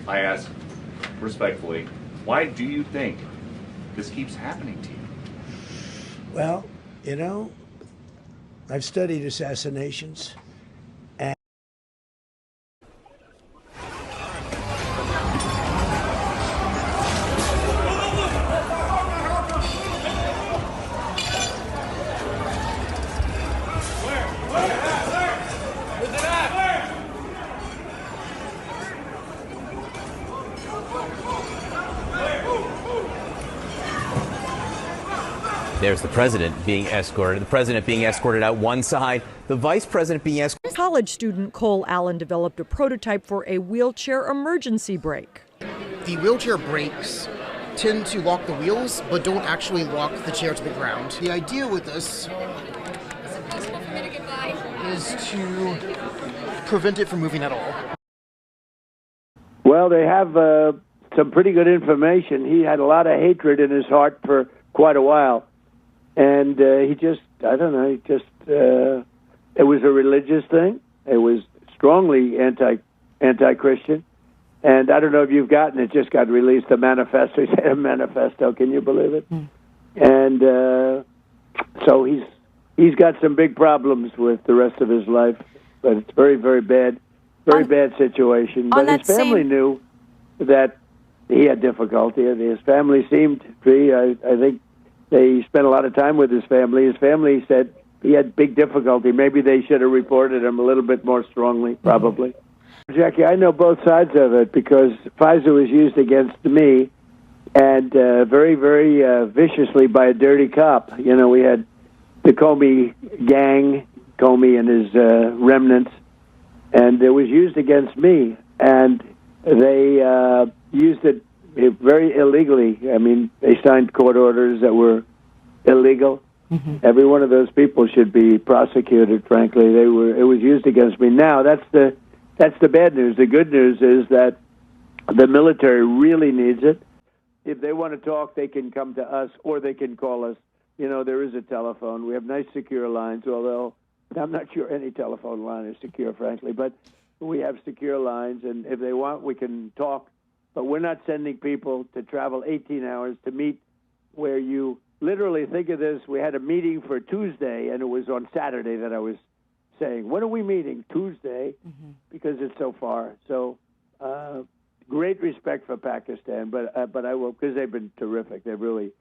I ask respectfully, why do you think this keeps happening to you? Well, you know, I've studied assassinations. There's the president being escorted. The president being escorted out one side, the vice president being escorted. College student Cole Allen developed a prototype for a wheelchair emergency brake. The wheelchair brakes tend to lock the wheels, but don't actually lock the chair to the ground. The idea with this is to prevent it from moving at all. Well, they have some pretty good information. He had a lot of hatred in his heart for quite a while. And he just, I don't know, it was a religious thing. It was strongly anti-Christian. And I don't know if you've gotten it, just got released, the manifesto. He said a manifesto, can you believe it? And so he's got some big problems with the rest of his life. But it's very, very bad, bad situation. But his family knew that he had difficulty. His family seemed to be, I think, they spent a lot of time with his family. His family said he had big difficulty. Maybe they should have reported him a little bit more strongly, probably. Jackie, I know both sides of it because Pfizer was used against me and very, very viciously by a dirty cop. You know, we had the Comey gang, Comey and his remnants, and it was used against me. And they used it very illegally. I mean, they signed court orders that were illegal. Every one of those people should be prosecuted, frankly. It was used against me. Now, that's the bad news. The good news is that the military really needs it. If they want to talk, they can come to us or they can call us. You know, there is a telephone. We have nice secure lines, although I'm not sure any telephone line is secure, frankly. But we have secure lines, and if they want, we can talk. But we're not sending people to travel 18 hours to meet where you literally think of this. We had a meeting for Tuesday, and it was on Saturday that I was saying, when are we meeting? Tuesday, because it's so far. So great respect for Pakistan, but I will, because they've been terrific. They've really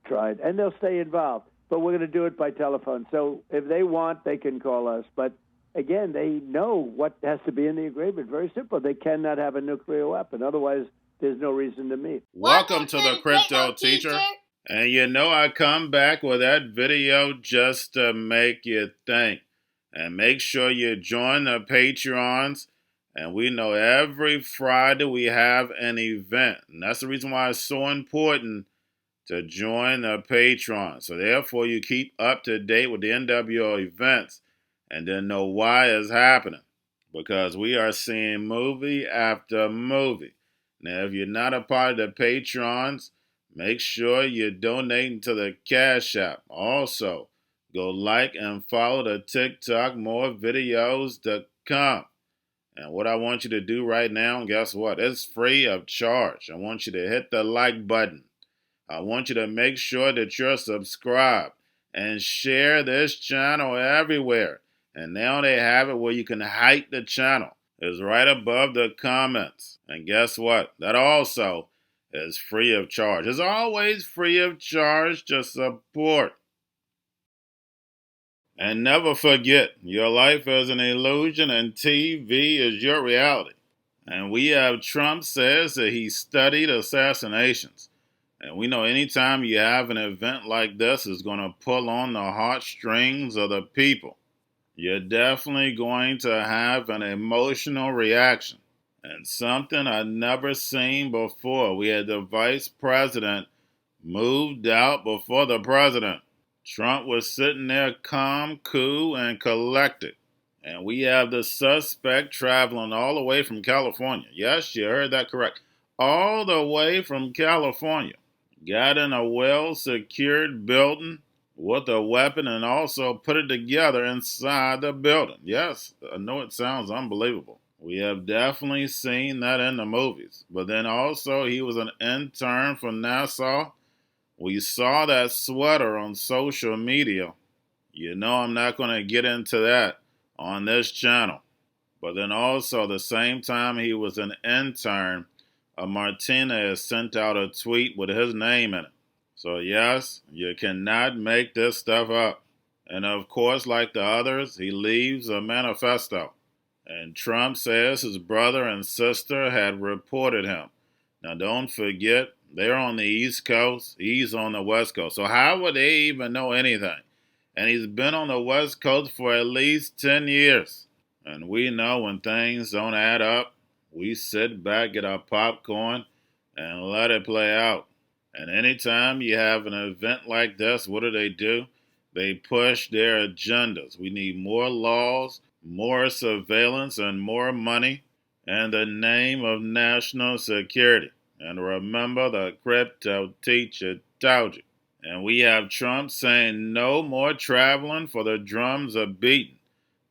tried, and they'll stay involved. But we're going to do it by telephone. So if they want, they can call us. But again, they know what has to be in the agreement. Very simple. They cannot have a nuclear weapon. Otherwise, there's no reason to meet. Welcome to the Crypto Teacher. And you know I come back with that video just to make you think. And make sure you join the Patreons. And we know every Friday we have an event. And that's the reason why it's so important to join the Patreon. So therefore you keep up to date with the NWO events and then know why it's happening. Because we are seeing movie after movie. Now, if you're not a part of the Patrons, make sure you're donating to the Cash App. Also, go like and follow the TikTok. More videos to come. And what I want you to do right now, guess what? It's free of charge. I want you to hit the like button. I want you to make sure that you're subscribed and share this channel everywhere. And now they have it where you can hide the channel. It's right above the comments. And guess what? That also is free of charge. It's always free of charge to support. And never forget, your life is an illusion and TV is your reality. And we have Trump says that he studied assassinations. And we know anytime you have an event like this, it's going to pull on the heartstrings of the people. You're definitely going to have an emotional reaction. And something I've never seen before. We had the vice president moved out before the president. Trump was sitting there calm, cool, and collected. And we have the suspect traveling all the way from California. Yes, you heard that correct. All the way from California. Got in a well-secured building with a weapon and also put it together inside the building. Yes, I know it sounds unbelievable. We have definitely seen that in the movies. But then also, he was an intern for NASA. We saw that sweater on social media. You know I'm not going to get into that on this channel. But then also, the same time he was an intern, Martinez sent out a tweet with his name in it. So yes, you cannot make this stuff up. And of course, like the others, he leaves a manifesto. And Trump says his brother and sister had reported him. Now don't forget, they're on the East Coast, he's on the West Coast. So how would they even know anything? And he's been on the West Coast for at least 10 years. And we know when things don't add up, we sit back, get our popcorn, and let it play out. And anytime you have an event like this, what do? They push their agendas. We need more laws, more surveillance, and more money in the name of national security. And remember, the Cryptoteacher told you. And we have Trump saying no more traveling for the drums are beaten.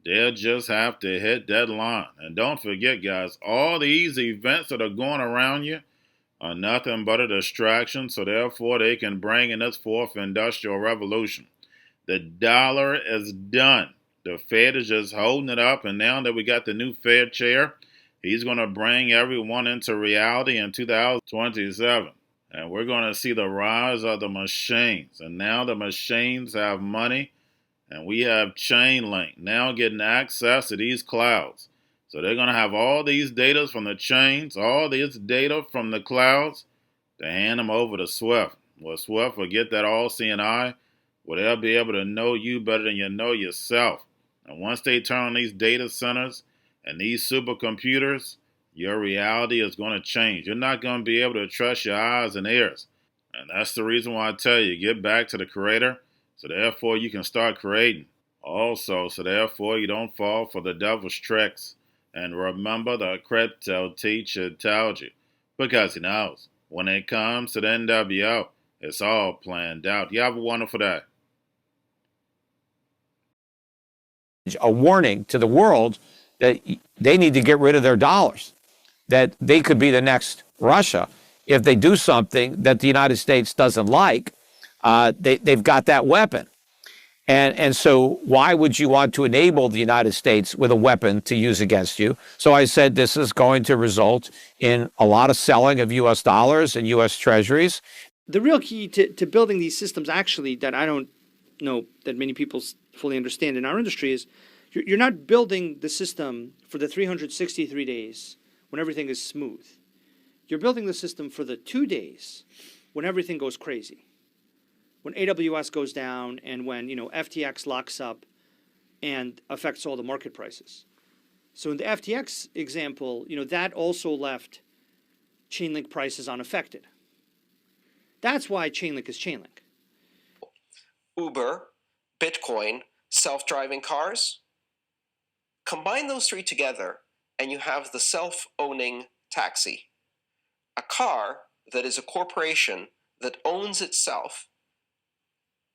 They'll just have to hit that line. And don't forget, guys, all these events that are going around you are nothing but a distraction, so therefore they can bring in this fourth industrial revolution. The dollar is done. The Fed is just holding it up, and now that we got the new Fed chair, he's going to bring everyone into reality in 2027. And we're going to see the rise of the machines. And now the machines have money, and we have Chainlink now getting access to these clouds. So they're going to have all these data from the chains, all this data from the clouds, to hand them over to Swift. Well, Swift will get that all-seeing eye, where they'll be able to know you better than you know yourself. And once they turn on these data centers and these supercomputers, your reality is going to change. You're not going to be able to trust your eyes and ears. And that's the reason why I tell you, get back to the creator, so therefore you can start creating. Also, so therefore you don't fall for the devil's tricks. And remember, the Cryptoteacher told you, because he knows when it comes to the NWO, it's all planned out. You have a wonderful day. A warning to the world that they need to get rid of their dollars, that they could be the next Russia. If they do something that the United States doesn't like, they've got that weapon. And so why would you want to enable the United States with a weapon to use against you? So I said this is going to result in a lot of selling of U.S. dollars and U.S. treasuries. The real key to building these systems, actually, that I don't know that many people fully understand in our industry, is you're not building the system for the 363 days when everything is smooth. You're building the system for the 2 days when everything goes crazy. When AWS goes down and when, FTX locks up and affects all the market prices. So in the FTX example, that also left Chainlink prices unaffected. That's why Chainlink is Chainlink. Uber, Bitcoin, self-driving cars. Combine those three together and you have the self-owning taxi. A car that is a corporation that owns itself,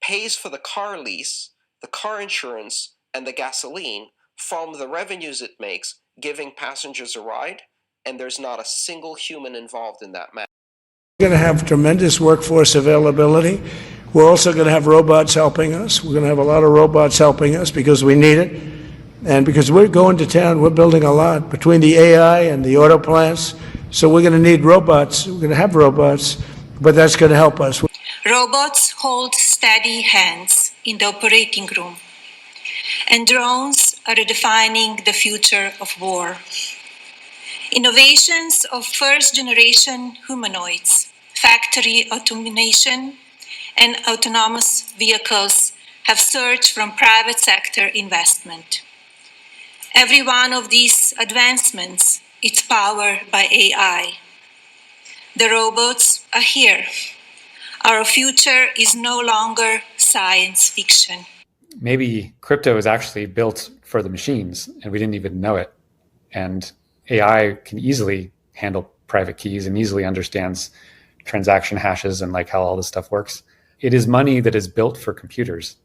pays for the car lease, the car insurance, and the gasoline from the revenues it makes, giving passengers a ride, and there's not a single human involved in that matter. We're going to have tremendous workforce availability. We're also going to have robots helping us. We're going to have a lot of robots helping us because we need it. And because we're going to town, we're building a lot between the AI and the auto plants. So we're going to need robots. We're going to have robots, but that's going to help us. Robots hold steady hands in the operating room, and drones are redefining the future of war. Innovations of first-generation humanoids, factory automation, and autonomous vehicles have surged from private sector investment. Every one of these advancements is powered by AI. The robots are here. Our future is no longer science fiction. Maybe crypto is actually built for the machines and we didn't even know it. And AI can easily handle private keys and easily understands transaction hashes and like how all this stuff works. It is money that is built for computers,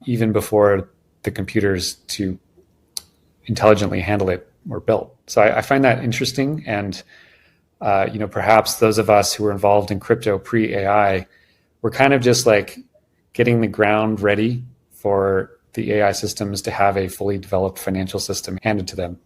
even before the computers to intelligently handle it were built. So I find that interesting. And, perhaps those of us who were involved in crypto pre-AI were kind of just like getting the ground ready for the AI systems to have a fully developed financial system handed to them,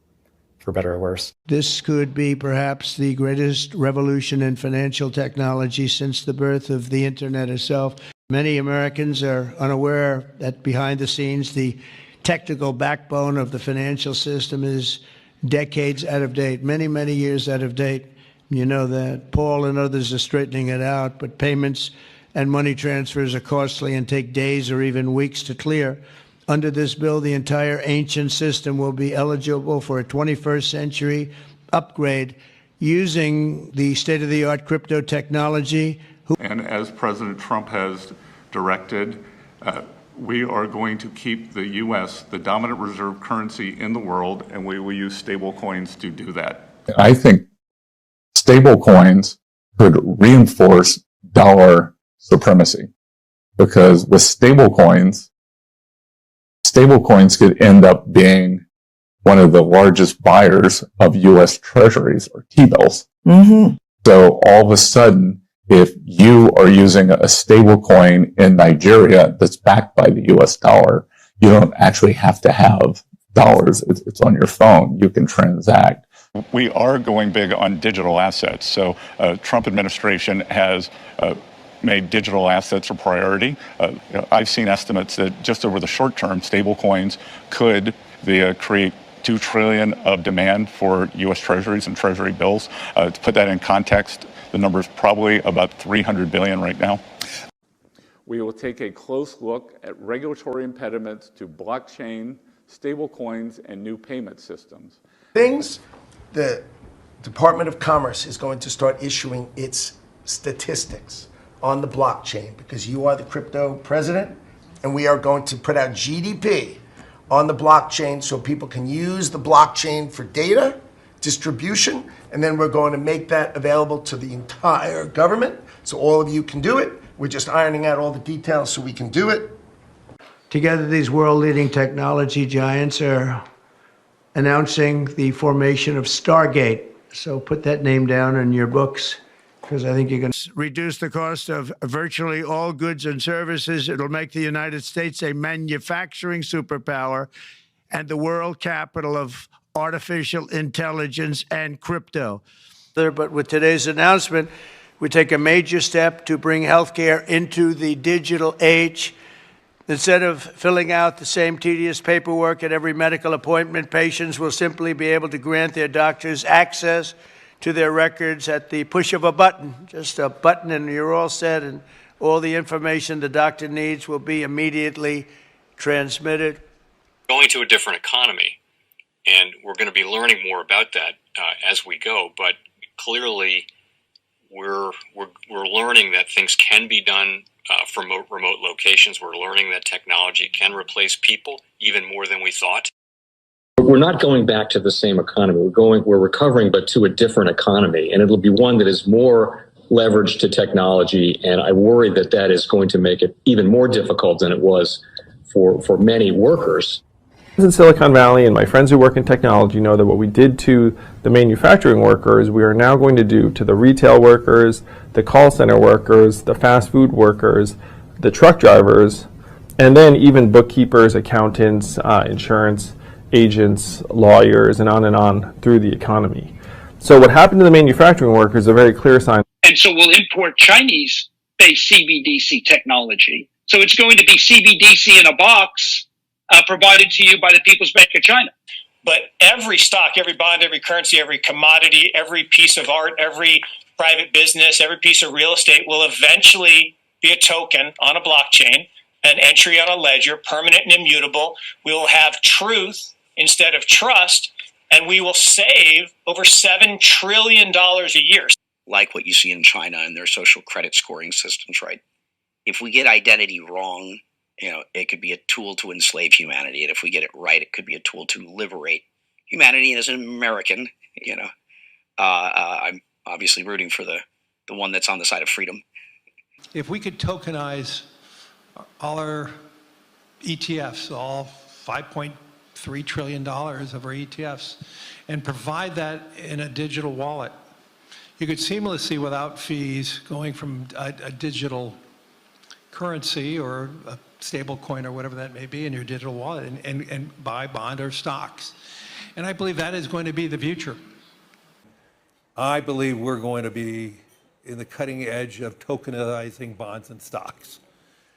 for better or worse. This could be perhaps the greatest revolution in financial technology since the birth of the internet itself. Many Americans are unaware that behind the scenes, the technical backbone of the financial system is decades out of date, many, many years out of date. You know that. Paul and others are straightening it out, but payments and money transfers are costly and take days or even weeks to clear. Under this bill, the entire ancient system will be eligible for a 21st century upgrade using the state-of-the-art crypto technology. And as President Trump has directed, we are going to keep the U.S. the dominant reserve currency in the world, and we will use stable coins to do that. I think stable coins could reinforce dollar supremacy, because with stable coins could end up being one of the largest buyers of U.S. treasuries or T-bills. Mm-hmm. So all of a sudden, if you are using a stable coin in Nigeria that's backed by the U.S. dollar, you don't actually have to have dollars. It's on your phone. You can transact. We are going big on digital assets. So Trump administration has made digital assets a priority. I've seen estimates that just over the short term, stable coins could create $2 trillion of demand for U.S. treasuries and treasury bills. To put that in context, the number is probably about $300 billion right now. We will take a close look at regulatory impediments to blockchain, stable coins, and new payment systems. The Department of Commerce is going to start issuing its statistics on the blockchain, because you are the crypto president, and we are going to put out GDP on the blockchain so people can use the blockchain for data distribution, and then we're going to make that available to the entire government so all of you can do it. We're just ironing out all the details so we can do it. Together, these world-leading technology giants are announcing the formation of Stargate. So put that name down in your books, because I think you're going to reduce the cost of virtually all goods and services. It'll make the United States a manufacturing superpower and the world capital of artificial intelligence and crypto. But with today's announcement, we take a major step to bring healthcare into the digital age. Instead of filling out the same tedious paperwork at every medical appointment, patients will simply be able to grant their doctors access to their records at the push of a button. Just a button and you're all set, and all the information the doctor needs will be immediately transmitted. Going to a different economy, and we're going to be learning more about that as we go, but clearly we're learning that things can be done from remote locations. We're learning that technology can replace people even more than we thought. We're not going back to the same economy. We're recovering, but to a different economy, and it'll be one that is more leveraged to technology. And I worry that that is going to make it even more difficult than it was for many workers. In Silicon Valley, and my friends who work in technology know that what we did to the manufacturing workers, we are now going to do to the retail workers, the call center workers, the fast food workers, the truck drivers, and then even bookkeepers, accountants, insurance agents, lawyers, and on through the economy. So what happened to the manufacturing workers is a very clear sign. And so we'll import Chinese-based CBDC technology. So it's going to be CBDC in a box provided to you by the People's Bank of China. But every stock, every bond, every currency, every commodity, every piece of art, every private business, every piece of real estate will eventually be a token on a blockchain, an entry on a ledger, permanent and immutable. We will have truth instead of trust, and we will save over $7 trillion a year. Like what you see in China and their social credit scoring systems, right? If we get identity wrong, it could be a tool to enslave humanity. And if we get it right, it could be a tool to liberate humanity. And as an American, I'm obviously rooting for the one that's on the side of freedom. If we could tokenize all our ETFs, all $5.3 trillion of our ETFs, and provide that in a digital wallet. You could seamlessly, without fees, going from a digital currency or a stable coin or whatever that may be in your digital wallet and buy bond or stocks. And I believe that is going to be the future. I believe we're going to be in the cutting edge of tokenizing bonds and stocks.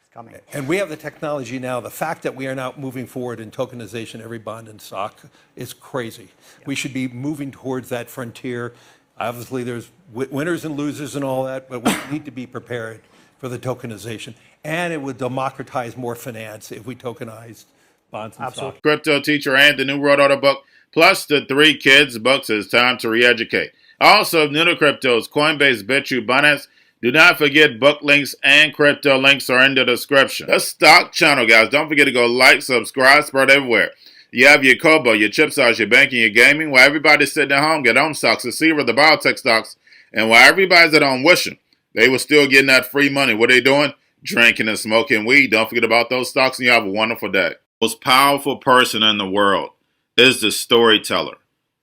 It's coming. And we have the technology now. The fact that we are now moving forward in tokenization, every bond and stock, is crazy. Yeah. We should be moving towards that frontier. Obviously, there's winners and losers and all that, but we need to be prepared for the tokenization. And it would democratize more finance if we tokenized bonds and stocks. Cryptoteacher and the new World Order book, plus the 3 kids' books. It's time to re-educate. Also, new to cryptos, Coinbase, Bitrue, Binance. Do not forget book links and crypto links are in the description. The stock channel, guys. Don't forget to go like, subscribe, spread everywhere. You have your Kobo, your chip stocks, your banking, your gaming. While everybody's sitting at home, get home stocks, the Seaver, the biotech stocks. And while everybody's at home wishing they were still getting that free money, what are they doing? Drinking and smoking weed. Don't forget about those stocks, and you have a wonderful day. The most powerful person in the world is the storyteller.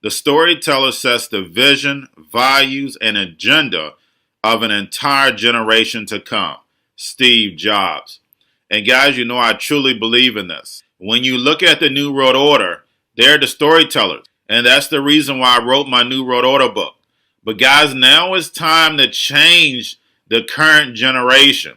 The storyteller sets the vision, values, and agenda of an entire generation to come. Steve Jobs. And guys, you know I truly believe in this. When you look at the New World Order, they're the storytellers. And that's the reason why I wrote my New World Order book. But guys, now it's time to change the current generation.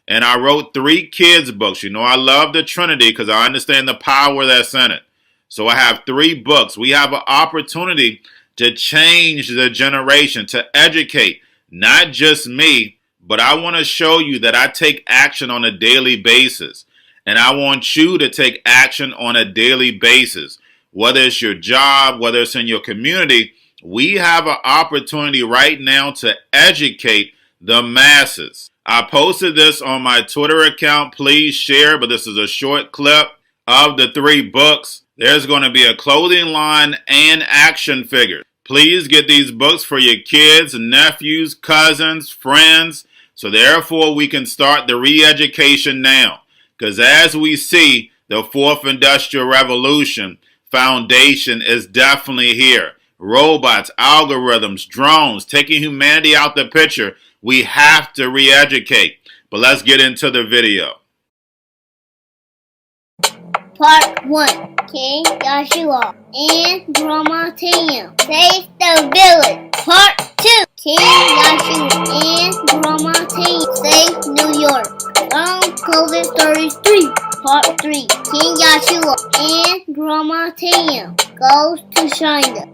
And I wrote 3 kids' books. You know I love the Trinity because I understand the power that's in it. So I have 3 books. We have an opportunity to change the generation, to educate, not just me, but I want to show you that I take action on a daily basis. And I want you to take action on a daily basis. Whether it's your job, whether it's in your community, we have an opportunity right now to educate the masses. I posted this on my Twitter account. Please share, but this is a short clip of the 3 books. There's going to be a clothing line and action figures. Please get these books for your kids, nephews, cousins, friends, so therefore we can start the re-education now. Because as we see, the 4th Industrial Revolution foundation is definitely here. Robots, algorithms, drones, taking humanity out the picture. We have to re-educate. But let's get into the video. Part 1. King Joshua and Drama Tam save the village. Part 2. King Joshua and Drama Tam save New York from COVID Stories 3. Part 3. King Joshua and Drama Tam goes to China.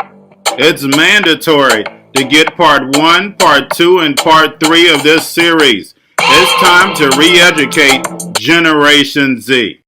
It's mandatory to get part 1, part 2, and part 3 of this series. It's time to re-educate Generation Z.